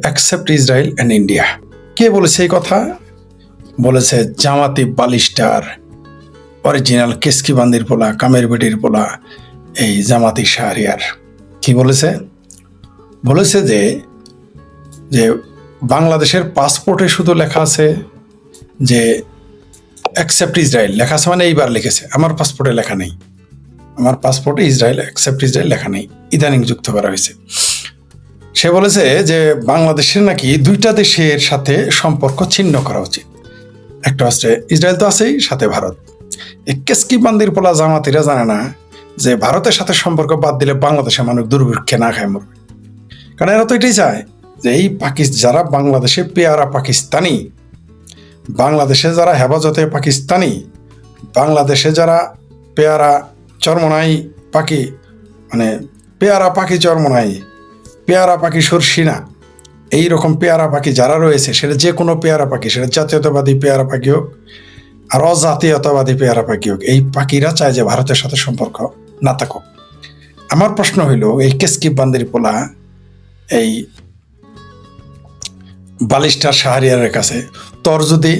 Accept Israel and India. কে বলেছে এই কথা? বলেছে জামাতি বালিস্টার, অরিজিনাল কেসকি বান্দির পোলা, কামের বেটির পোলা, এই জামাতি শাহরিয়ার। কি বলেছে? বলেছে যে যে বাংলাদেশের পাসপোর্টে শুধু লেখা আছে যে অ্যাকসেপ্ট ইসরায়েল, লেখা আছে মানে এইবার লিখেছে, আমার পাসপোর্টে লেখা নেই। আমার পাসপোর্টে ইসরায়েল অ্যাকসেপ্ট ইসরায়েল লেখা নেই, ইদানিং যুক্ত করা হয়েছে। সে বলেছে যে বাংলাদেশের নাকি দুইটা দেশের সাথে সম্পর্ক ছিন্ন করা উচিত। একটা হচ্ছে ইসরায়েল তো আছেই, সাথে ভারত। এই কেসকি বান্দির পোলা জামাতিরা জানে না যে ভারতের সাথে সম্পর্ক বাদ দিলে বাংলাদেশের মানুষ দুর্ভিক্ষে না খায় মরবে। কারণ এরা তো এটাই চায় যে এই যারা বাংলাদেশে পেয়ারা পাকিস্তানি, বাংলাদেশে যারা হেফাজতে পাকিস্তানি, বাংলাদেশে যারা পেয়ারা চরমনাই পাখি, মানে পেয়ারা পাখি চরমনাই, পেয়ারা পাখি সরসিনা, এইরকম পেয়ারা পাখি যারা রয়েছে, সেটা যে কোনো পেয়ারা পাখি, সেটা জাতীয়তাবাদী পেয়ারা পাখি হোক আর অজাতীয়তাবাদী পেয়ারা পাখি হোক, এই পাখিরা চায় যে ভারতের সাথে সম্পর্ক না থাকুক। আমার প্রশ্ন হইল, এই কেসকি বান্দির পোলা এই বালিস্টার শাহরিয়ারের কাছে তোর যদি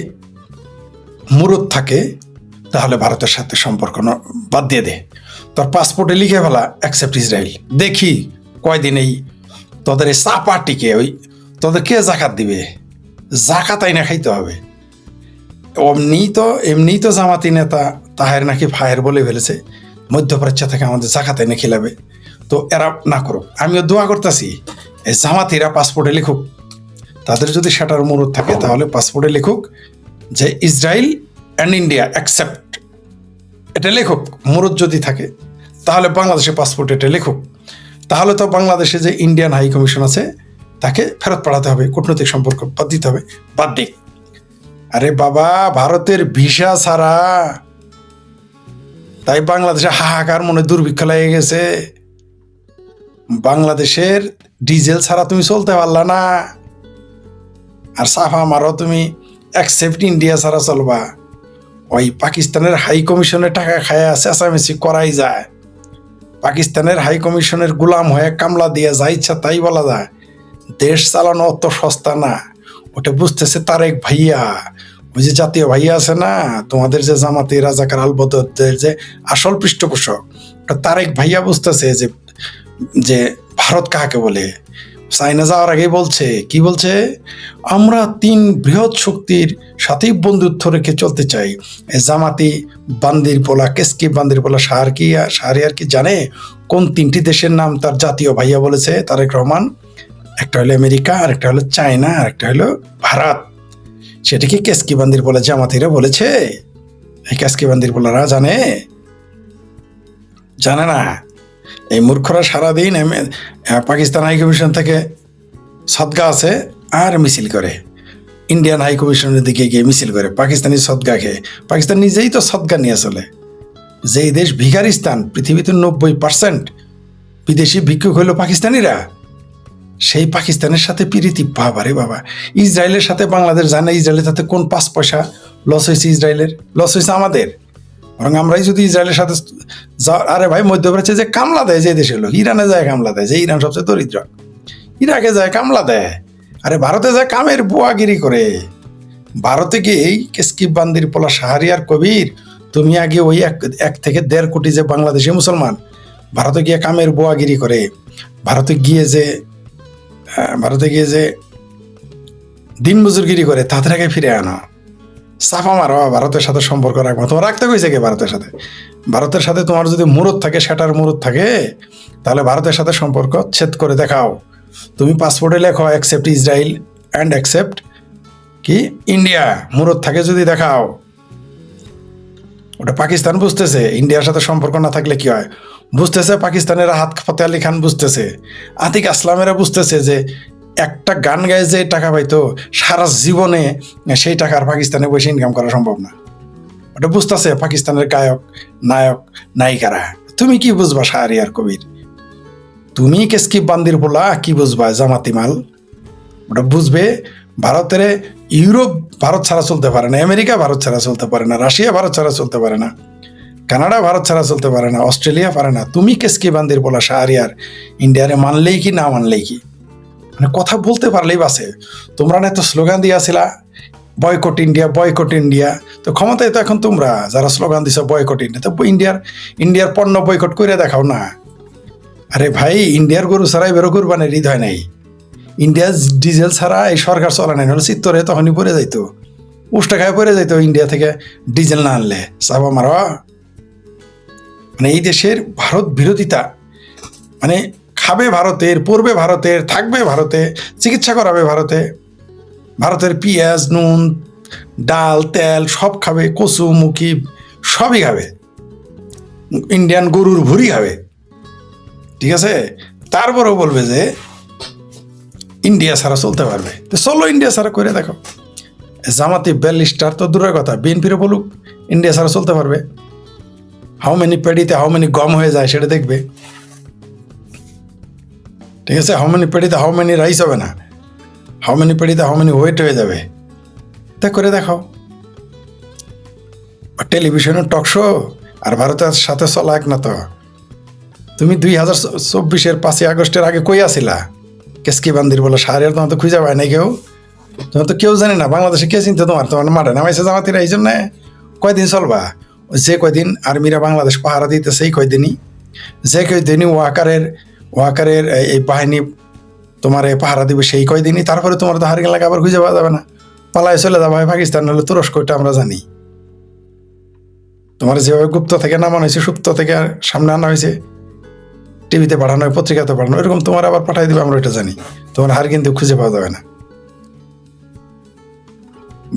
মুরত থাকে তাহলে ভারতের সাথে সম্পর্ক বাদ দিয়ে দে, তোর পাসপোর্টে লিখে ফেলা অ্যাকসেপ্ট ইসরায়েল। দেখি কয়দিন এই তোদের এই চাপাটিকে, ওই তোদের কে জাকাত দিবে? জাকাত আইনা খাইতে হবে। এমনি তো জামাতি নেতা তাহের নাকি ফায়ের বলে ফেলেছে, মধ্যপ্রাচ্য থেকে আমাদের জাকাত আইনা খিলাবে। তো এরা না করুক, আমিও দোয়া করতেছি এই জামাতিরা পাসপোর্টে লিখুক। তাদের যদি সেটার মুরত থাকে তাহলে পাসপোর্টে লিখুক যে ইসরায়েল অ্যান্ড ইন্ডিয়া অ্যাকসেপ্ট, এটা লিখুক। মুরত যদি থাকে তাহলে বাংলাদেশের পাসপোর্ট এটা লিখুক। তাহলে তো বাংলাদেশে যে ইন্ডিয়ান হাই কমিশন আছে তাকে ফেরত পাঠাতে হবে, কূটনৈতিক সম্পর্ক বাদ দিতে হবে, বাদ দিক। আরে বাবা, ভারতের ভিসা ছাড়া তাই বাংলাদেশে হাহাকার মনে দুর্ভিক্ষ লেগে গেছে। বাংলাদেশের ডিজেল ছাড়া তুমি চলতে পারলা না, আর সাফা মারো তুমি অ্যাকসেপ্ট ইন্ডিয়া ছাড়া চলবা। ওই পাকিস্তানের হাই কমিশনের টাকা খায় চেঁচামেচি করাই যায়, পাকিস্তানের হাই কমিশনের গোলাম হয়ে কামলা দিয়ে যা ইচ্ছা তাই বলা যায়। দেশ চালানো অত সস্তা না, ওটা বুঝতেছে তারেক ভাইয়া, ওই যে জাতীয় ভাইয়া আছে না তোমাদের, যে জামাতে রাজাকার আলবদরদের যে আসল পৃষ্ঠপোষক, ওটা তারেক ভাইয়া বুঝতেছে যে ভারত কাকে বলে। চাইনা যাওয়ার আগে বলছে, কি বলছে? আমরা 3 বৃহৎ শক্তির সাথেই বন্ধুত্ব রেখে চলতে চাই। জামাতি বান্দির পোলা, কেসকি বান্দির পোলা শাহরিয়ার কি জানে কোন 3টি দেশের নাম তার জাতীয় ভাইয়া বলেছে তারেক রহমান? একটা হলো আমেরিকা, আর একটা হলো চায়না, আর একটা হলো ভারত। সেটা কি কেসকি বান্দির পোলা জামাতিরা বলেছে? এই কেসকি বান্দির পোলারা জানে না। এই মূর্খরা সারাদিন পাকিস্তান হাই কমিশন থেকে সদগা আছে আর মিছিল করে, ইন্ডিয়ান হাই কমিশনের দিকে গিয়ে মিছিল করে, পাকিস্তানি সদগা খেয়ে। পাকিস্তান নিজেই তো সদগা নিয়ে চলে। যেই দেশ ভিখারিস্তান, পৃথিবীতে 90% বিদেশি ভিক্ষুক হইল পাকিস্তানিরা, সেই পাকিস্তানের সাথে প্রীতি। বাবারে বাবা, ইসরায়েলের সাথে বাংলাদেশ জানে ইসরায়েলের সাথে কোন 5 পয়সা লস হয়েছে? ইসরায়েলের লস হয়েছে আমাদের। বরং আমরাই যদি ইসরায়েলের সাথে আরে ভাই, মধ্যপ্রাচ্যে যে কামলা দেয় যে দেশের লোক, ইরানে যায় কামলা দেয়, যে ইরান সবচেয়ে দরিদ্র, ইরাকে যায় কামলা দেয়। আরে ভারতে যায় কামের বুয়াগিরি করে। ভারতে গিয়ে এই কেসকি বান্দির পোলা শাহরিয়ার কবির, তুমি আগে ওই 1 থেকে 1.5 কোটি যে বাংলাদেশি মুসলমান ভারতে গিয়ে কামের বুয়াগিরি করে, ভারতে গিয়ে যে দিন মজুরগিরি করে, তাদের আগে ফিরে আনো, সাফা মারো, ভারতের সাথে সম্পর্ক রাখবো। তোমার রাখতে কইছে কে? ভারতের সাথে তোমার যদি মুরত থাকে, সেটার মুরত থাকে, তাহলে ভারতের সাথে সম্পর্ক ছেদ করে দেখাও। তুমি পাসপোর্টে লেখো অ্যাকসেপ্ট ইসরায়েল অ্যান্ড অ্যাকসেপ্ট কি ইন্ডিয়া, মুরত থাকে যদি দেখাও। ওটা পাকিস্তান বুঝতেছে ইন্ডিয়ার সাথে সম্পর্ক না থাকলে কি হয়, বুঝতেছে। পাকিস্তানের রাহাত ফতে আলী খান বুঝতেছে, আতিক আসলামেরা বুঝতেছে যে একটা গান গায়ে যে টাকা পাইতো সারা জীবনে সেই টাকার পাকিস্তানে বসে ইনকাম করা সম্ভব না। ওটা বুঝতেছে পাকিস্তানের গায়ক, নায়ক, নায়িকারা। তুমি কি বুঝবা শাহরিয়ার কবির? তুমি কেসকি বান্দির পোলা কি বুঝবা জামাতি মাল? ওটা বুঝবে ভারতের ইউরোপ ভারত ছাড়া চলতে পারে না, আমেরিকা ভারত ছাড়া চলতে পারে না, রাশিয়া ভারত ছাড়া চলতে পারে না, কানাডা ভারত ছাড়া চলতে পারে না, অস্ট্রেলিয়া পারে না। তুমি কেসকি বান্দির পোলা শাহরিয়ার ইন্ডিয়ারে মানলেই কি না মানলেই কি? মানে কথা বলতে পারলেই বাসে। তোমরা না এত স্লোগান দিয়ে আসিলা বয়কট ইন্ডিয়া, বয়কট ইন্ডিয়া, তো ক্ষমতায় তো এখন তোমরা যারা স্লোগান দিছো বয়কট ইন্ডিয়া, তো ইন্ডিয়ার পণ্য বয়কট করে দেখাও না। আরে ভাই, ইন্ডিয়ার গরু ছাড়া এবারও কুরবানির ঈদ হয় নাই। ইন্ডিয়ার ডিজেল ছাড়া এই সরকার চলে নাই, নাহলে চিত্তরে তখনই পড়ে যাইতো, উষ্টা খায় পড়ে যাইতো ইন্ডিয়া থেকে ডিজেল না আনলে। চাবা মারা মানে এই দেশের ভারত বিরোধিতা, মানে খাবে ভারতের, পড়বে ভারতের, থাকবে ভারতে, চিকিৎসা করাবে ভারতে, ভারতের পেঁয়াজ, নুন, ডাল, তেল সব খাবে, কচু মুখি সবই খাবে, ইন্ডিয়ান গরুর ভুড়ি খাবে, ঠিক আছে। তারপরেও বলবে যে ইন্ডিয়া ছাড়া চলতে পারবে, তো চলো ইন্ডিয়া ছাড়া করে দেখো। জামাতি ব্যালিস্টার তো দূরের কথা, বিএনপিরও বলুক ইন্ডিয়া ছাড়া চলতে পারবে। হাউ মেনি পেডিতে হাউ মেনি গম হয়ে যায় সেটা দেখবে, ঠিক আছে। হাউ মেনি পেডিতে হাউ মেনি রাইস হবে না, হাউ মেনি পেডিতে হাউ মেনি ওয়েট হয়ে যাবে, তা করে দেখাও। টেলিভিশনের টক শো আর ভারতের সাথে চলা এক না তো। তুমি 2024-এর 5ই আগস্টের আগে কই আসিলা? কেসকি বান্দির বলে শাহরিয়ার তোমার তো খুঁজে পায় নাই কেউ, তোমার তো কেউ জানে না। বাংলাদেশে কে চিনতে তোমার মাঠে নামাইছে জামাতিরা, এই জন্য কয়দিন চলবা? যে কয়দিন আর্মিরা বাংলাদেশ পাহারা দিতে সেই কয়দিনই, যে কয়দিনই ওয়াকারের এই বাহিনী তোমার পাহারা দিবে সেই কয়দিনই, তারপরে তোমার তো হারিয়ে লাগে আবার খুঁজে পাওয়া যাবে না, পালায় চলে যাবে হয় পাকিস্তান হলে তুরস্ক, এটা আমরা জানি। তোমার যেভাবে গুপ্ত থেকে নামানো হয়েছে, সুপ্ত থেকে সামনে আনা হয়েছে, টিভিতে পাঠানো হয়, পত্রিকাতে পাঠানো, এরকম তোমার আবার পাঠাই দিবে, আমরা এটা জানি। তোমার হার কিন্তু খুঁজে পাওয়া যাবে না।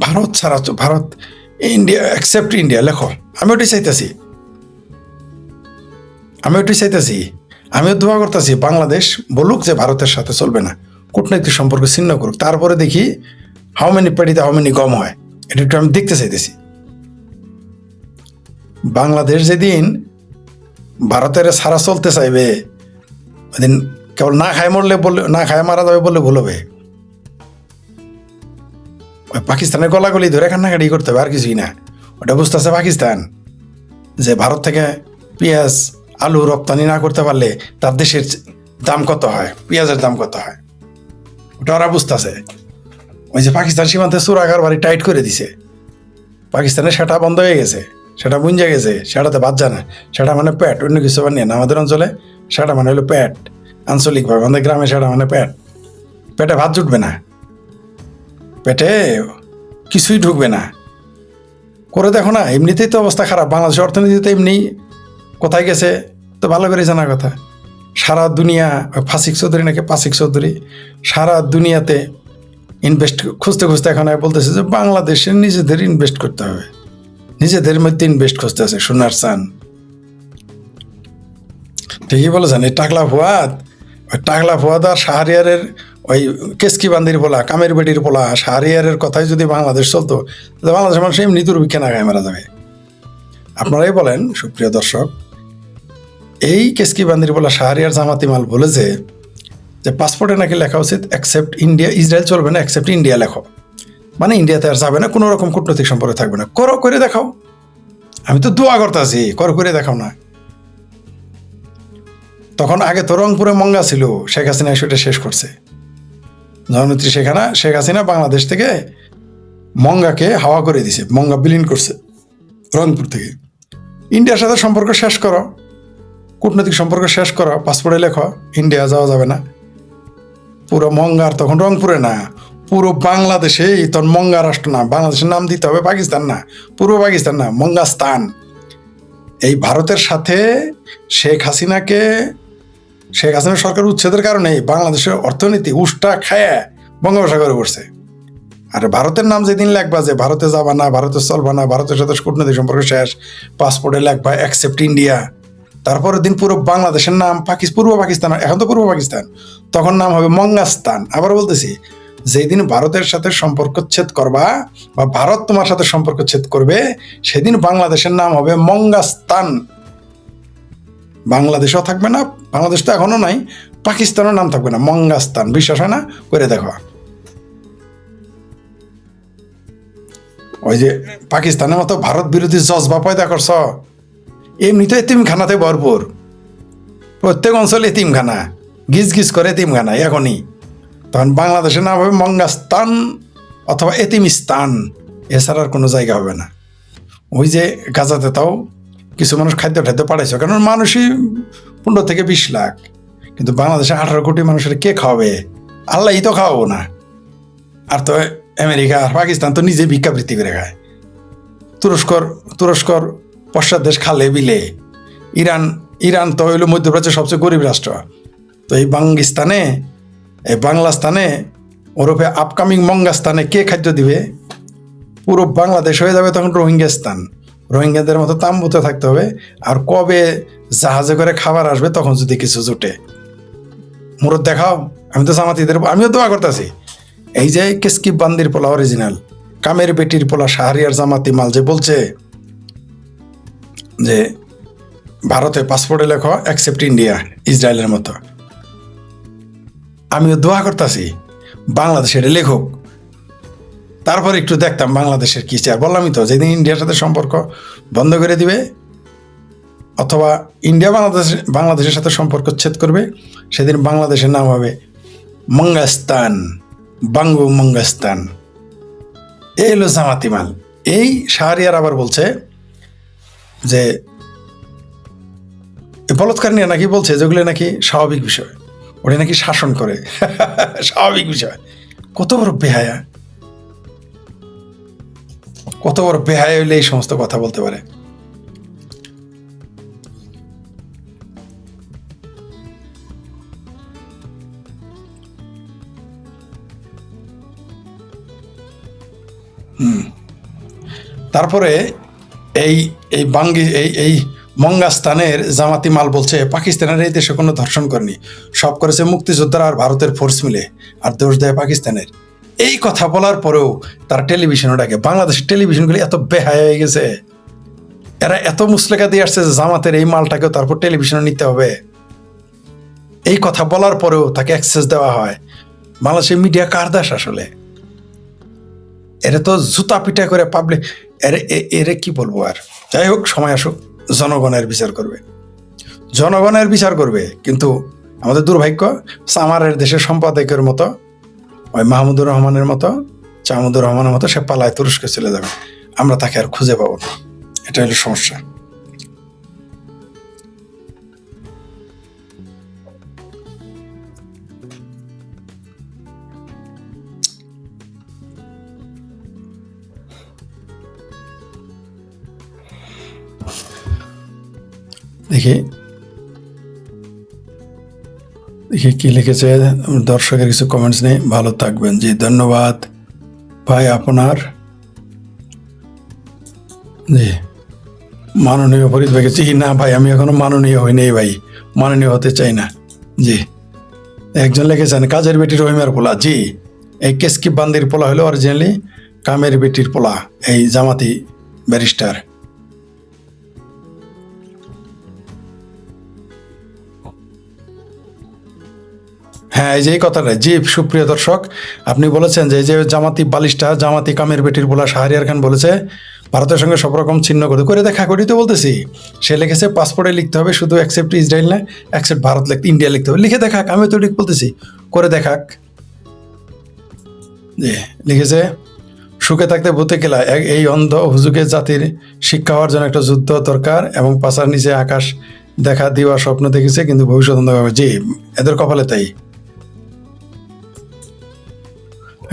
ভারত ছাড়া, ভারত ইন্ডিয়া অ্যাকসেপ্ট ইন্ডিয়া লেখো, আমি ওটাই চাইতেছি, আমিও দোয়া করতেছি বাংলাদেশ বলুক যে ভারতের সাথে চলবে না, কূটনৈতিক সম্পর্ক ছিন্ন করুক, তারপরে দেখি হাউ মেনি পেডিতে হাউ মেনি গম হয়, এটা একটু আমি দেখতে চাইতেছি। বাংলাদেশ যেদিন ভারতের ছাড়া চলতে চাইবে, ওইদিন কেবল না খায় মরলে বললে, না খায় মারা যাবে বললে ভুল হবে। পাকিস্তানের গলাগলি ধরে কান্নাকাটি করতে হবে, আর কিছুই না। ওটা বুঝতেছে পাকিস্তান যে ভারত থেকে পেঁয়াজ আলু রপ্তানি না করতে পারলে তার দেশের দাম কত হয়, পেঁয়াজের দাম কত হয়, ওটা ওরা বুঝতেছে। ওই যে পাকিস্তান সীমান্তে চোরাকার বাড়ি টাইট করে দিছে, পাকিস্তানের সেটা বন্ধ হয়ে গেছে, সেটা বুঝে গেছে, সেটাতে বাদ যায় না, সেটা মানে প্যাট, অন্য কিছু বানিয়ে না। আমাদের অঞ্চলে সেটা মানে হলো প্যাট, আঞ্চলিকভাবে আমাদের গ্রামে সেটা মানে প্যাট, পেটে ভাত জুটবে না, পেটে কিছুই ঢুকবে না, করে দেখো না। এমনিতেই তো অবস্থা খারাপ, বাংলাদেশের অর্থনীতিতে এমনি কোথায় গেছে তো ভালো করে জানা কথা। সারা দুনিয়া ফাসিক চৌধুরী সারা দুনিয়াতে ইনভেস্ট খুঁজতে এখন বলতেছে যে বাংলাদেশে নিজেদের ইনভেস্ট করতে হবে, নিজেদের মধ্যে ইনভেস্ট খুঁজতে আছে সোনার চান। ঠিকই বলেছেন। এই টাকলা ফুয়াদ আর শাহরিয়ারের ওই কেসকি বান্দির বলা, কামের বেটির বলা, শাহরিয়ারের কথাই যদি বাংলাদেশ চলতো, তাহলে বাংলাদেশের মানুষ এমনি দুর্ভিক্ষে না গায়ে মারা যাবে। আপনারাই বলেন সুপ্রিয় দর্শক, এই কেসকি বান্দির বলা শাহরিয়ার জামাতি মাল বলেছে যে পাসপোর্টে নাকি লেখা উচিত অ্যাকসেপ্ট ইন্ডিয়া, ইসরায়েল চলবে না, অ্যাকসেপ্ট ইন্ডিয়া লেখো, মানে ইন্ডিয়াতে আর যাবে না, কোনো রকম কূটনৈতিক সম্পর্ক থাকবে না। করে দেখাও, আমি তো দোয়া করতেছি, করে দেখাও না। তখন আগে তো রংপুরে মঙ্গা ছিল, শেখ হাসিনা সেটা শেষ করছে। জননেত্রী শেখ হাসিনা বাংলাদেশ থেকে মঙ্গাকে হাওয়া করে দিছে, মঙ্গা বিলীন করছে রংপুর থেকে। ইন্ডিয়ার সাথে সম্পর্ক শেষ করো, কূটনৈতিক সম্পর্ক শেষ করো, পাসপোর্টে লেখো ইন্ডিয়া যাওয়া যাবে না। পুরো মঙ্গার তখন রংপুরে না, পুরো বাংলাদেশেই তখন মঙ্গা রাষ্ট্র না, বাংলাদেশের নাম দিতে হবে পাকিস্তান না, পূর্ব পাকিস্তান না, মঙ্গাস্তান। এই ভারতের সাথে শেখ হাসিনা সরকার উচ্ছেদের কারণে বাংলাদেশের অর্থনীতি উষ্টা খায়া বঙ্গোপসাগরে পড়ছে। আর ভারতের নাম যেদিন লেখবা যে ভারতে যাবা না, ভারতে চলবা না, ভারতের সাথে কূটনৈতিক সম্পর্ক শেষ, পাসপোর্টে লেখবা অ্যাকসেপ্ট ইন্ডিয়া, তারপরের দিন পুরো বাংলাদেশের নাম পূর্ব পাকিস্তান, এখন তো পূর্ব পাকিস্তান, তখন নাম হবে মঙ্গাস্তান। আবার বলতেছি, যেদিন ভারতের সাথে সম্পর্কচ্ছেদ করবা বা ভারত তোমার সাথে সম্পর্কচ্ছেদ করবে, সেদিন বাংলাদেশের নাম হবে মঙ্গাস্তান। বাংলাদেশও থাকবে না, বাংলাদেশ তো এখনো নাই, পাকিস্তানের নাম থাকবে না, মঙ্গাস্তান। বিশ্বাস হয় না? করে দেখো। ওই যে পাকিস্তানের মতো ভারত বিরোধী জজবা পয়দা করছ, এমনিতে এতিমখানাতে ভরপুর, প্রত্যেক অঞ্চলে এতিমখানা, গিজ করে এতিমখানা। এখনই তখন বাংলাদেশের নাম হবে মঙ্গাস্তান অথবা এতিমিস্তান, এছাড়া আর কোনো জায়গা হবে না। ওই যে গাজাতে তাও কিছু মানুষ খাদ্য পাঠাইছে, কারণ মানুষই 15 থেকে 20 লাখ, কিন্তু বাংলাদেশে 18 কোটি মানুষের কে খাওয়াবে? আল্লাহই তো খাওয়াবো না। আর তো আমেরিকা আর পাকিস্তান তো নিজে ভিক্ষাবৃত্তি করে খায়। তুরস্কর পশ্চাৎ দেশ খালে বিলে। ইরান তো হইল মধ্যপ্রাচ্যের সবচেয়ে গরিব রাষ্ট্র। তো এই বাংলাস্তানে ওরফে আপকামিং মঙ্গাস্তানে কে খাদ্য দিবে? পুরো বাংলাদেশ হয়ে যাবে তখন রোহিঙ্গাস্তান। রোহিঙ্গাদের মতো তাম্বুতে থাকতে হবে। আর কবে জাহাজে করে খাবার আসবে তখন যদি কিছু জুটে। মুরত দেখাও। আমি তো জামাতিদের, আমিও দোয়া করতেছি। এই যে কেসকি বান্দির পোলা অরিজিনাল কামের বেটির পোলা শাহরিয়ার জামাতি মাল যে বলছে যে ভারতে পাসপোর্টে লেখো অ্যাকসেপ্ট ইন্ডিয়া, ইসরায়েলের মতো, আমিও দোয়া করতেছি বাংলাদেশের লেখক। তারপর একটু দেখতাম বাংলাদেশের কি চার। বললামই তো, যেদিন ইন্ডিয়ার সাথে সম্পর্ক বন্ধ করে দিবে অথবা ইন্ডিয়া বাংলাদেশের সাথে সম্পর্ক ছেদ করবে, সেদিন বাংলাদেশের নাম হবে মঙ্গাস্তান, বাঙ্গু মঙ্গাস্তান। এই হলো জামাতি মাল। এই শাহরিয়ার আবার বলছে যে বলৎকার নিয়ে নাকি বলছে যেগুলো নাকি স্বাভাবিক বিষয়, ওটা নাকি শাসন করে স্বাভাবিক বিষয়। কত বড় বেহায়া, কত বড় বেহায়া হইলে এই সমস্ত কথা বলতে পারে। তারপরে এই এই বাঙ্গি এই মঙ্গাস্তানের জামাতি মাল বলছে পাকিস্তানের এই দেশে কোনো ধর্ষণ করেনি, সব করেছে মুক্তিযোদ্ধারা আর ভারতের ফোর্স মিলে, আর দোষ দেয় পাকিস্তানের। এই কথা বলার পরেও তার টেলিভিশনও ডাকে। বাংলাদেশের টেলিভিশনগুলি এত বেহায়া হয়ে গেছে, এরা এত মুসলেকা দিয়ে আসছে যে জামাতের এই মালটাকেও তারপর টেলিভিশনে নিতে হবে। এই কথা বলার পরেও তাকে অ্যাক্সেস দেওয়া হয়। বাংলাদেশের মিডিয়া কার দাস আসলে? এরা তো জুতা পিটা করে পাবলিক, এরে কি বলবো আর। যাই হোক, সময় আসুক, জনগণের বিচার করবে। কিন্তু আমাদের দুর্ভাগ্য, সামারের দেশের সম্পাদকের মতো, ওই মাহমুদুর রহমানের মতো, চামুদুর রহমানের মতো সে পালায় তুরস্কে চলে যাবে। আমরা তাকে আর খুঁজে পাবো না। এটা হলো সমস্যা। দেখি কি লিখেছে দর্শকের কিছু কমেন্টস নেই। ভালো থাকবেন। জি, ধন্যবাদ ভাই আপনার। জি, মাননীয় ফরিদ ভাইকে। জি না ভাই, আমি এখনো মাননীয় হইনি ভাই, মাননীয় হতে চাই না। জি, একজন লিখেছেন কাজের বেটির রহিমার পোলা। জি, এই কেসকি বান্দির পোলা হলো অরিজিনালি কামের বেটির পোলা, এই জামাতি ব্যারিস্টার। হ্যাঁ, এই যে কথাটা। জি, সুপ্রিয় দর্শক, আপনি বলেছেন যে এই যে জামাতি বালিশটা, জামাতি কামের বেটির পোলা শাহরিয়ার খান বলেছে ভারতের সঙ্গে সব রকম চিহ্ন করে দেখা করি। তো বলতেছি, সে লিখেছে পাসপোর্টে লিখতে হবে শুধু অ্যাকসেপ্ট ইসরায়েল না, অ্যাকসেপ্ট ভারত লিখতে, ইন্ডিয়া লিখতে হবে। লিখে দেখাক, আমি তো ঠিক বলতেছি, করে দেখাক। জি, লিখেছে সুখে থাকতে ভূতে কেলা, এই অন্ধ হুজুগে জাতির শিক্ষা হওয়ার জন্য একটা যুদ্ধ দরকার, এবং পাশার নিচে আকাশ দেখা দিওয়ার স্বপ্ন দেখেছে, কিন্তু ভবিষ্যৎ অন্ধকার। জি, এদের কপালে তাই।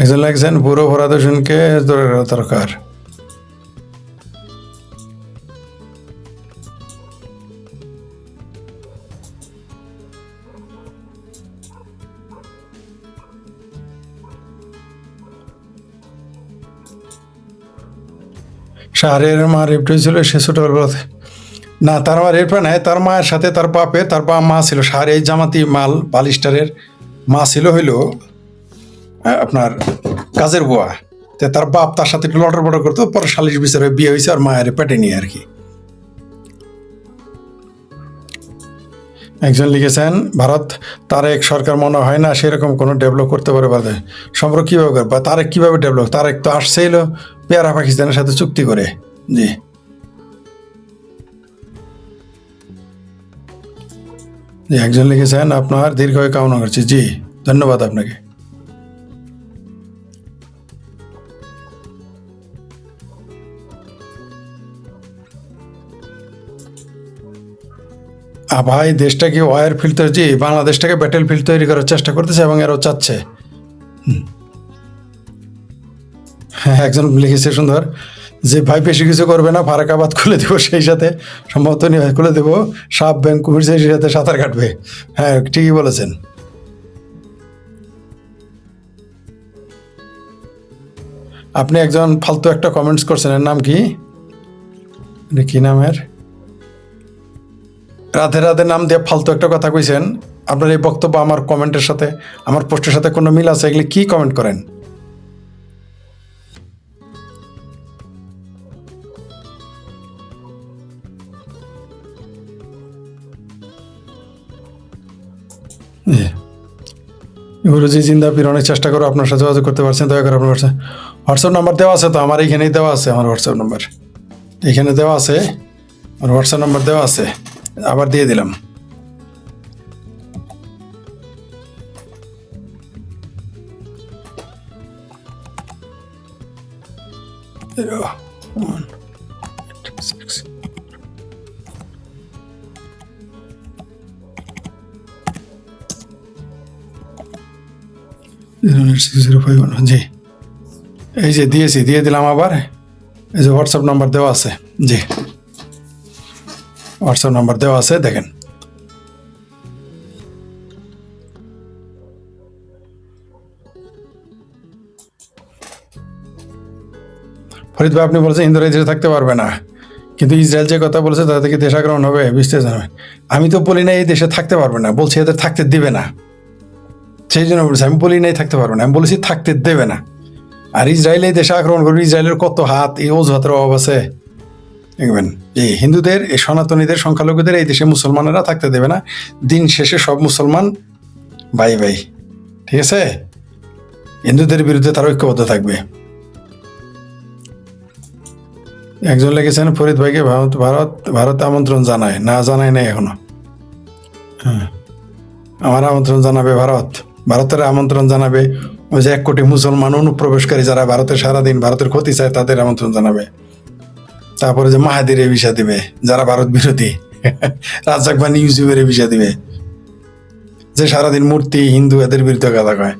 একজন লাগছেন বুড়ো ফরাদ হোসেনকে দরকার। শাহরিয়ারের মা রেপ্ট হয়েছিল, সে ছোটবেলা না, তার মা রেপ নাই, তার মায়ের সাথে তার মা ছিল। শাহরিয়ার জামাতি মাল বালিস্টারের মা ছিল হইল আপনার কাজের বুয়া। তার বাপ তার সাথে একটু লটর বটর করতো, পরে সালিশ বিচারে বিয়ে হয়েছে আর মায়ের পেটে নিয়ে আর কি। একজন লিখেছেন ভারত তারেক সরকার মনে হয় না সেরকম কোনো ডেভেলপ করতে পারে। সম্পর্ক কীভাবে করবে, তারেক কীভাবে ডেভেলপ? তারেক তো আসছেই পেয়ারা পাকিস্তানের সাথে চুক্তি করে। জি, একজন লিখেছেন আপনার দীর্ঘায়ু কামনা করছি। জি, ধন্যবাদ আপনাকে। ভাই দেশটাকে ওয়ার ফিল্ড তৈরি, বাংলাদেশটাকে ব্যাটেল ফিল্ড তৈরি করার চেষ্টা করতেছে এবং এরাও চাচ্ছে। হ্যাঁ, একজন লিখেছে সুন্দর যে ভাই বেশি কিছু করবে না, ফারাকাবাদ খুলে দেবো, সেই সাথে সম্ভবত খুলে দেবো সাপ ব্যাংক কুমির, সেই সাথে সাঁতার কাটবে। হ্যাঁ, ঠিকই বলেছেন। আপনি একজন ফালতু একটা কমেন্টস করছেন, এর নাম কি, কি নামের, রাধে রাধে নাম দিয়ে ফালতু একটা কথা কইছেন। আপনার এই বক্তব্য আমার কমেন্টের সাথে, আমার পোস্টের সাথে কোনো মিল আছে? এগুলি কি কমেন্ট করেন? গুরুজি জিন্দাপির অনেক চেষ্টা করো, আপনার সাথে যোগাযোগ করতে পারছেন, দয়া করে আপনার হোয়াটসঅ্যাপ নাম্বার দেওয়া আছে তো, আমার এইখানেই দেওয়া আছে, আমার হোয়াটসঅ্যাপ নাম্বার এখানে দেওয়া আছে, আমার হোয়াটসঅ্যাপ নাম্বার দেওয়া আছে, আবার দিয়ে দিলাম। জি, এই যে দিয়েছি, দিয়ে দিলাম আবার। এই যে হোয়াটসঅ্যাপ নাম্বার দেওয়া আছে, জি হোয়াটসঅ্যাপ নাম্বার দেওয়া আছে, দেখেন। ফরিদ ভাই, আপনি বলছেন হিন্দুরা এই দেশে থাকতে পারবে না, কিন্তু ইসরায়েল যে কথা বলেছে তাদের থেকে দেশ আক্রমণ হবে, বুঝতে জানবে। আমি তো বলি না এই দেশে থাকতে পারবে না, বলছি এদের থাকতে দেবে না, সেই জন্য বলছি। আমি বলি নাই থাকতে পারবে না, আমি বলেছি থাকতে দেবে না। আর ইসরায়েল এই দেশে আক্রমণ করবে, ইসরায়েলের কত হাত, এই অজুহাতের অভাব আছে দেখবেন। এই হিন্দুদের, এই সনাতনীদের, সংখ্যালঘুদের এই দেশে মুসলমানেরা থাকতে দেবে না। দিন শেষে সব মুসলমান ভাই ভাই, ঠিক আছে? হিন্দুদের বিরুদ্ধে তারা ঐক্যবদ্ধ থাকবে। একজন লিখেছেন ফরিদ ভাইকে ভারত আমন্ত্রণ জানায়, না জানায় নাই এখনো। হ্যাঁ, আমার আমন্ত্রণ জানাবে ভারতের আমন্ত্রণ জানাবে। ওই যে 1 কোটি মুসলমান অনুপ্রবেশকারী যারা ভারতের সারাদিন ভারতের ক্ষতি চায়, তাদের আমন্ত্রণ জানাবে। তারপরে যে মাহাদির ভিসা দিবে যারা ভারত বিরোধী, রাজ্জাক বানি ইউসুফের ভিসা দিবে, যে সারাদিন মূর্তি হিন্দু এদের বিরুদ্ধে কথা কয়।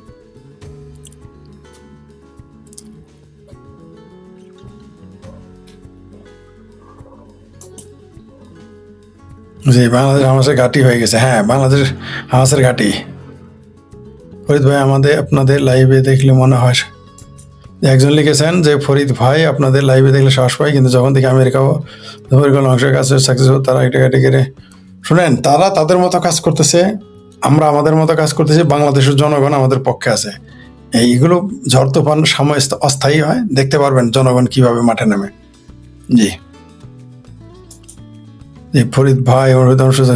জি, বাংলাদেশ হামাসের ঘাঁটি হয়ে গেছে। হ্যাঁ, বাংলাদেশ হামাসের ঘাঁটি। ফরিদ ভাই, আপনাদের লাইভে দেখলে মনে হয়, একজন লিখেছেন যে ফরিদ ভাই আপনাদের লাইভে দেখলে সাহস পাই, কিন্তু যখন থেকে আমেরিকাও অংশের কাছে সাকসেসফুল, তারা একটা কেটে শুনেন, তারা তাদের মতো কাজ করতেছে, আমরা আমাদের মতো কাজ করতেছি, বাংলাদেশের জনগণ আমাদের পক্ষে আছে। এইগুলো ঝড় তুফান সময় অস্থায়ী হয়, দেখতে পারবেন জনগণ কিভাবে মাঠে নামে। জি জি, ফরিদ ভাই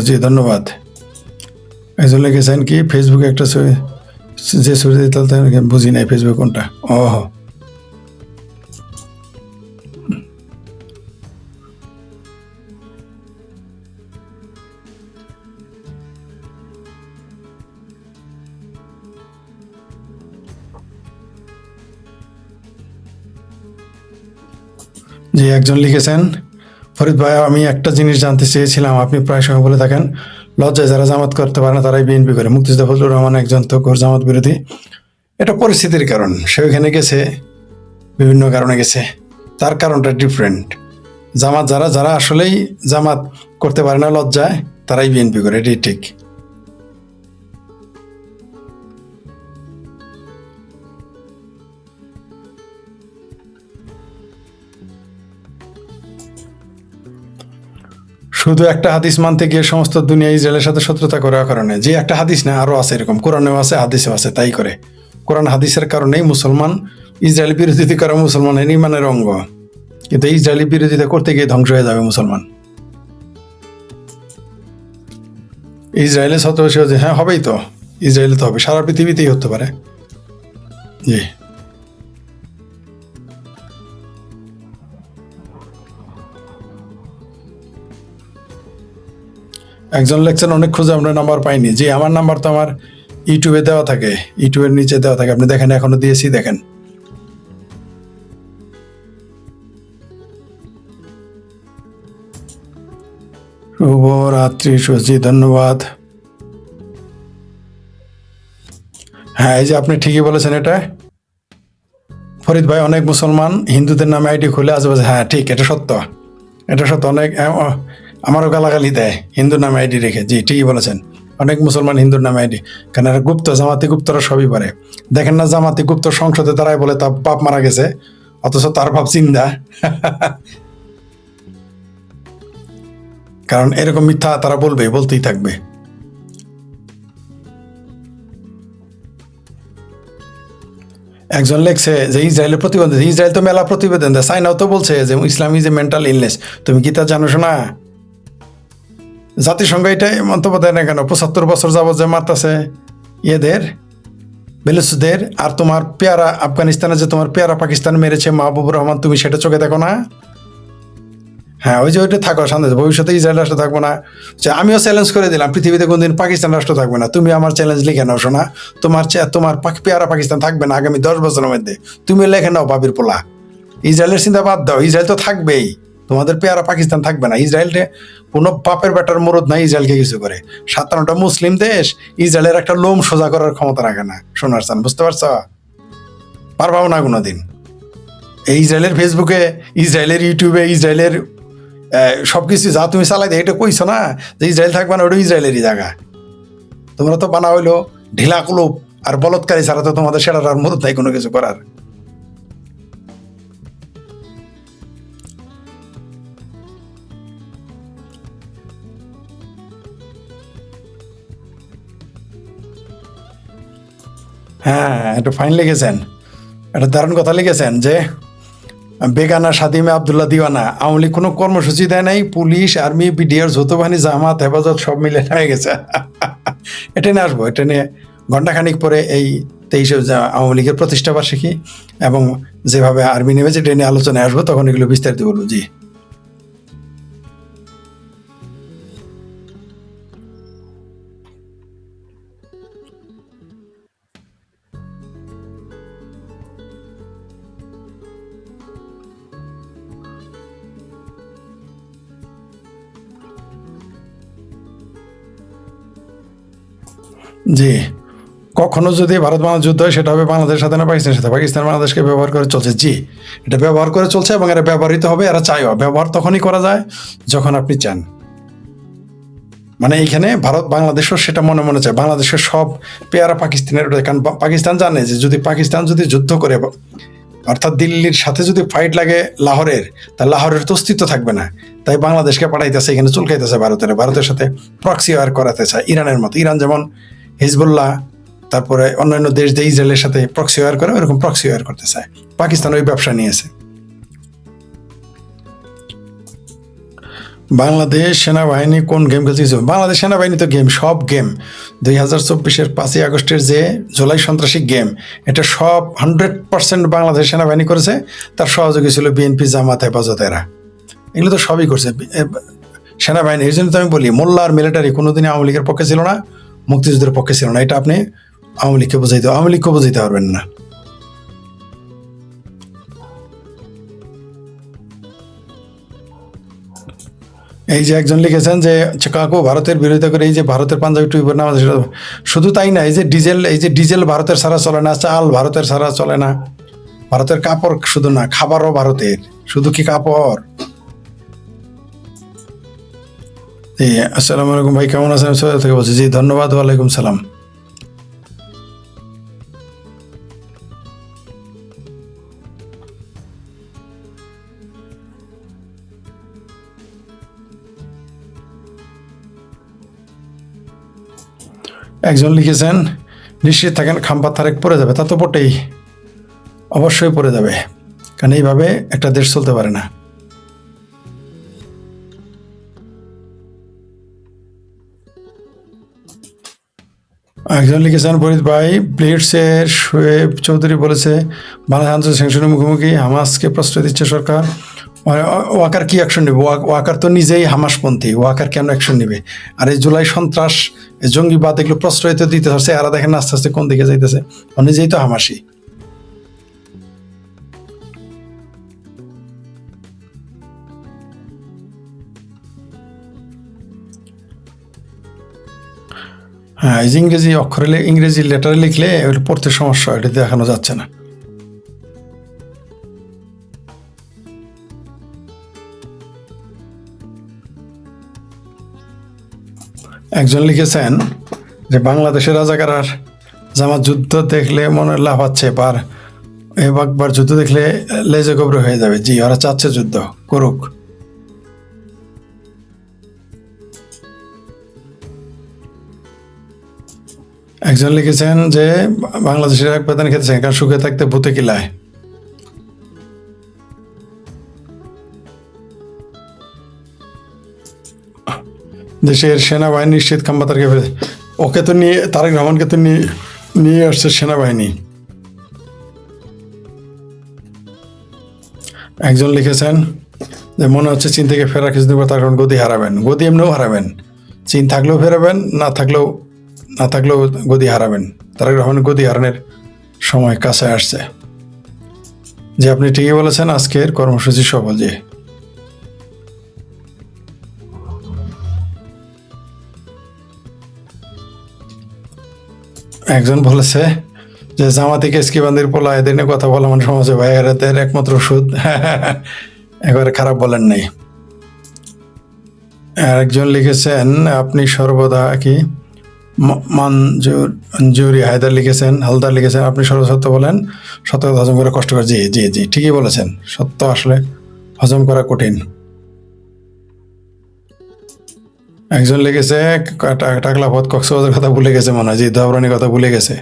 জি ধন্যবাদ। একজন লিখেছেন কি ফেসবুকে একটা ছবি, যে ছবি দিতে বুঝি নাই ফেসবুক কোনটা। ও জি, একজন লিখেছেন ফরিদ ভাই, আমি একটা জিনিস জানতে চেয়েছিলাম, আপনি প্রায় সময় বলে থাকেন লজ্জায় যারা জামাত করতে পারে না তারাই বিএনপি করে। মুক্তিযোদ্ধা ফজলুর রহমান একজন তো জামাত বিরোধী, এটা পরিস্থিতির কারণ, সে ওইখানে গেছে, বিভিন্ন কারণে গেছে, তার কারণটা ডিফারেন্ট। জামাত যারা আসলেই জামাত করতে পারে না লজ্জায়, তারাই বিএনপি করে, এটাই ঠিক। শুধু একটা হাদিস মানতে গিয়ে সমস্ত দুনিয়া ইসরায়েলের সাথে শত্রুতা করার কারণে, যে একটা হাদিস না, আরো আছে এরকম, কোরআনেও আছে হাদিসেও আছে, তাই করে। কোরআন হাদিসের কারণেই মুসলমান ইসরায়েলি বিরোধিতা করা মুসলমানের ইমানের অঙ্গ, কিন্তু ইসরায়েলি বিরোধিতা করতে গিয়ে ধ্বংস হয়ে যাবে মুসলমান। ইসরায়েলের ছত্রবেশী হচ্ছে, হ্যাঁ হবেই তো, ইসরায়েলে তো হবে, সারা পৃথিবীতেই হতে পারে। জি, একজন লেখছেন অনেক খুঁজে আমরা নাম্বার পাইনি। জি, আমার নাম্বার তো আমার ইউটিউবে দেওয়া থাকে, ইউটিউবের নিচে দেওয়া থাকে, আপনি দেখেন, এখনো দিয়েছি, দেখেন। শুভরাত্রি সুজি, ধন্যবাদ। হ্যাঁ, এই যে আপনি ঠিকই বলেছেন এটা ফরিদ ভাই, অনেক মুসলমান হিন্দুদের নামে আইডি খুলে আজেবাজে, হ্যাঁ ঠিক, এটা সত্য, এটা সত্য। অনেক আমারও গালাগালি দেয় হিন্দুর নামে আইডি রেখে, জি ঠিকই বলেছেন। অনেক মুসলমান হিন্দুর নামে আইডি, কারণ এরা গুপ্ত, জামাতি গুপ্তরা সবই পারে। দেখেন না, জামাতি গুপ্ত সংসদে দাঁড়ায় বলে তার বাপ মারা গেছে, অথচ তার বাপ জিন্দা। কারণ এরকম মিথ্যা তারা বলবে, বলতেই থাকবে। একজন লেখছে যে ইসরায়েলের প্রতিবেদন, ইসরায়েল তো মেলা প্রতিবেদন দেয়, চাইনাও তো বলছে যে ইসলাম ইজ এ মেন্টাল ইলনেস। তুমি কি তা জানো শোনা? জাতিসংঘ এটাই মন্তব্য দেয় না কেন? 75 বছর যাবৎ যে মারতাছে ইয়েদের, বেলুচদের, আর তোমার পেয়ারা আফগানিস্তানে যে তোমার পেয়ারা পাকিস্তান মেরেছে মাহবুবুর রহমান, তুমি সেটা চোখে দেখো না? হ্যাঁ, ওই যে ওইটা থাকো শান্তি, ভবিষ্যতে ইসরায়েল রাষ্ট্র থাকবো না। যে আমিও চ্যালেঞ্জ করে দিলাম, পৃথিবীতে কোনদিন পাকিস্তান রাষ্ট্র থাকবে না, তুমি আমার চ্যালেঞ্জ লিখে নাও শোনা। তোমার পেয়ারা পাকিস্তান থাকবে না আগামী 10 বছরের মধ্যে, তুমি লিখে নাও বাবির পোলা। ইসরায়েলের চিন্তা বাদ দাও, ইসরায়েল তো থাকবেই, তোমাদের পেয়ারা পাকিস্তান থাকবে না। ইসরায়েলকে কোনো বাপের বেটার মরদ নাই ইসরায়েলকে কিছু করে। 57টা মুসলিম দেশ ইসরায়েলের একটা লোম সোজা করার ক্ষমতা রাখে না, সোনার চান, বুঝতে পারছো? পারবাও না কোনোদিন। এই ইসরায়েলের ফেসবুকে, ইসরায়েলের ইউটিউবে, ইসরায়েলের সবকিছু যা তুমি চালাই দেয়, এটা কইছো না যে ইসরায়েল থাকবে না, ওটা ইসরায়েলেরই জায়গা। তোমরা তো বানা হইলো ঢিলা কুলুপ আর বলৎকারী ছাড়া, তো তোমাদের সেটার আর মরদ নাই কোনো কিছু করার। হ্যাঁ, একটু ফাইন লিখেছেন, একটা দারুণ কথা লিখেছেন যে বেগানা স্বাধীমে আবদুল্লাহ দিওয়ানা, আওয়ামী লীগ কোনো কর্মসূচি দেয় নাই, পুলিশ, আর্মি, বিডিআর, যৌথ বাহিনী, জামাত, হেফাজত সব মিলে হয়ে গেছে। এটা নিয়ে আসবো, এটা নিয়ে ঘণ্টাখানিক পরে এই 23 আওয়ামী লীগের প্রতিষ্ঠা বার্ষিকী এবং যেভাবে আর্মি নেমেছে এটা নিয়ে আলোচনায় আসবো, তখন এগুলো বিস্তারিত বলবো। জি জি, কখনো যদি ভারত বাংলাদেশ যুদ্ধ হয়, সেটা হবে বাংলাদেশের সাথে না পাকিস্তানের সাথে। পাকিস্তান বাংলাদেশকে ব্যবহার করে চলছে, জি এটা ব্যবহার করে চলছে এবং এটা ব্যবহৃত হবে, এরা চাইও। ব্যবহার তখনই করা যায় যখন আপনি চান। মানে এইখানে ভারত বাংলাদেশও সেটা মনে মনে চায়, বাংলাদেশের সব পেয়ারা পাকিস্তানের, কারণ পাকিস্তান জানে যে যদি পাকিস্তান যদি যুদ্ধ করে, অর্থাৎ দিল্লির সাথে যদি ফাইট লাগে লাহোরের, তা লাহোরের তো অস্তিত্ব থাকবে না। তাই বাংলাদেশকে পাঠাইতেছে, এখানে চুলকাইতেছে ভারতের সাথে প্রক্সি ওয়ার করাতে চায়, ইরানের মতো। ইরান যেমন হিজবুল্লাহ, তারপরে অন্যান্য দেশ দিয়ে ইসরায়েলের সাথে প্রক্সি ওয়ার করে, ওরকম প্রক্সি ওয়ার করতে চায়। পাকিস্তান ওই ব্যবসা নিয়েছে। বাংলাদেশ সেনাবাহিনী কোন গেম খেলছে? বাংলাদেশ সেনাবাহিনী তো গেম, সব গেম 2024-এর 5ই আগস্টের যে জুলাই সন্ত্রাসী গেম, এটা সব 100% বাংলাদেশ সেনাবাহিনী করেছে। তার সহযোগী ছিল বিএনপি, জামাত, হেফাজত, এরা এগুলো তো সবই করছে সেনাবাহিনী। এই জন্য তো আমি বলি, মোল্লা আর মিলিটারি কোনোদিনই আওয়ামী লীগের পক্ষে ছিল না, মুক্তিযুদ্ধের পক্ষে ছিল না। এটা আপনি আওয়ামী লীগকে বোঝাইতে পারবেন না। এই যে একজন লিখেছেন যে কাকু ভারতের বিরোধিতা করে, এই যে ভারতের পাঞ্জাবি টুপি পরে নামাজ, শুধু তাই না, এই যে ডিজেল ভারতের ছাড়া চলে না, চাল ভারতের ছাড়া চলে না, ভারতের কাপড় শুধু না, খাবারও ভারতের, শুধু কি কাপড়? আসসালামু আলাইকুম ভাই, কেমন আছেন? সৈয়দ থেকে বলছি। জি ধন্যবাদ, ওয়ালাইকুম সালাম। একজন লিখেছেন নিশ্চিত থাকেন খাম্পা তারেক পড়ে যাবে। তা তো বটেই, অবশ্যই পড়ে যাবে, কারণ এইভাবে একটা দেশ চলতে পারে না। একজন লিখেছেন ফরিদ ভাই, ব্লিটসের শোয়েব চৌধুরী বলেছে বাংলাদেশ আন্তর্জাতিক স্যাংশনের মুখোমুখি, হামাসকে প্রশ্রয় দিচ্ছে সরকার। ওয়াকার কি অ্যাকশন নেবে? ওয়াকার তো নিজেই হামাসপন্থী, ওয়াকার কেন অ্যাকশন নেবে? আর এই জুলাই সন্ত্রাস, জঙ্গিবাদ, এগুলো প্রশ্রয় তো দিতে হচ্ছে। এরা দেখেন আস্তে আস্তে কোন দিকে যাইতেছে, ও নিজেই তো হামাসি। হ্যাঁ, এই যে ইংরেজি অক্ষরে ইংরেজি লেটারে লিখলে ওটা পড়তে সমস্যা হয়, এটা দেখানো যাচ্ছে না। একজন লিখেছেন যে বাংলাদেশের রাজাকার আর জামাত যুদ্ধ দেখলে মনে লাফাচ্ছে, পার একবার যুদ্ধ দেখলে লেজে গবরে হয়ে যাবে। জি, ওরা চাচ্ছে যুদ্ধ করুক। একজন লিখেছেন যে বাংলাদেশের এক বেতন খেতেছেন কারণ সুখে থাকতে ভূতে কিলায়। দেশের সেনাবাহিনী নিশ্চিত খাম্বাতারকে ওকে তো নিয়ে, তারেক রহমানকে তো নিয়ে আসছে সেনাবাহিনী। একজন লিখেছেন যে মনে হচ্ছে চীন থেকে ফেরা কিছুদিন পর তার কারণ গদি হারাবেন। গদি এমনিও হারাবেন, চীন থাকলেও ফেরাবেন, না থাকলেও গদি হারাবেন। তারেক রহমানের গদি হারানোর সময় কাছে আসছে। যে আপনি ঠিকই বলেছেন, আজকের কর্মসূচি সফল। যে একজন বলেছে যে জামাতি কেসকিবান্দির পোলা এদের নিয়ে কথা বলা মানে সমাজে ভাই এদের একমাত্র ওষুধ। একেবারে খারাপ বলেন নাই। একজন লিখেছেন আপনি সর্বদা কি মঞ্জুরি হালদার লিখেছেন আপনি সত্য বলেন, সত্য কথা হজম করা কষ্টকর। জি জি জি, ঠিকই বলেছেন, সত্য আসলে হজম করা কঠিন। একজন লিখেছে টাকলা পথ কক্সবাজার কথা ভুলে গেছে মনে হয়। জি, ধবরানির কথা ভুলে গেছে।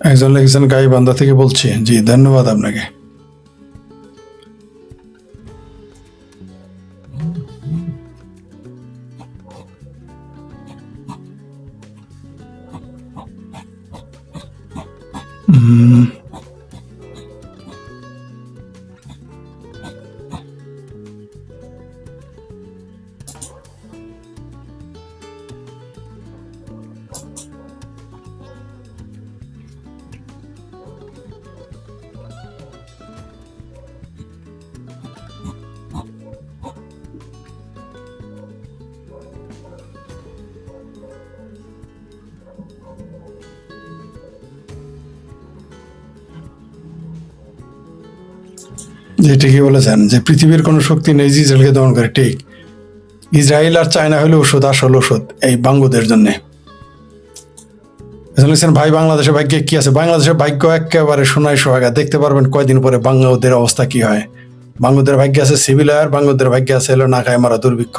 একজন লিখেছেন গাইবান্ধা থেকে বলছি। জি, ধন্যবাদ আপনাকে। যে ঠিকই বলেছেন যে পৃথিবীর কোনো শক্তি নেই যে ইসরায়েলকে দমন করে। ঠিক, ইসরায়েল আর চায়না হলে ওষুধ, আসল ওষুধ এই বাঙ্গুদের জন্যে। ভাই বাংলাদেশের ভাগ্যে কি আছে? বাংলাদেশের ভাগ্য একেবারে সোনায় সোহাগা। দেখতে পারবেন কয়দিন পরে বাঙ্গুদের অবস্থা কি হয়। বাঙ্গুদের ভাগ্যে আছে সিভিল ওয়ার, বাঙ্গুদের ভাগ্যে আছে হলো না খায় মারা দুর্ভিক্ষ।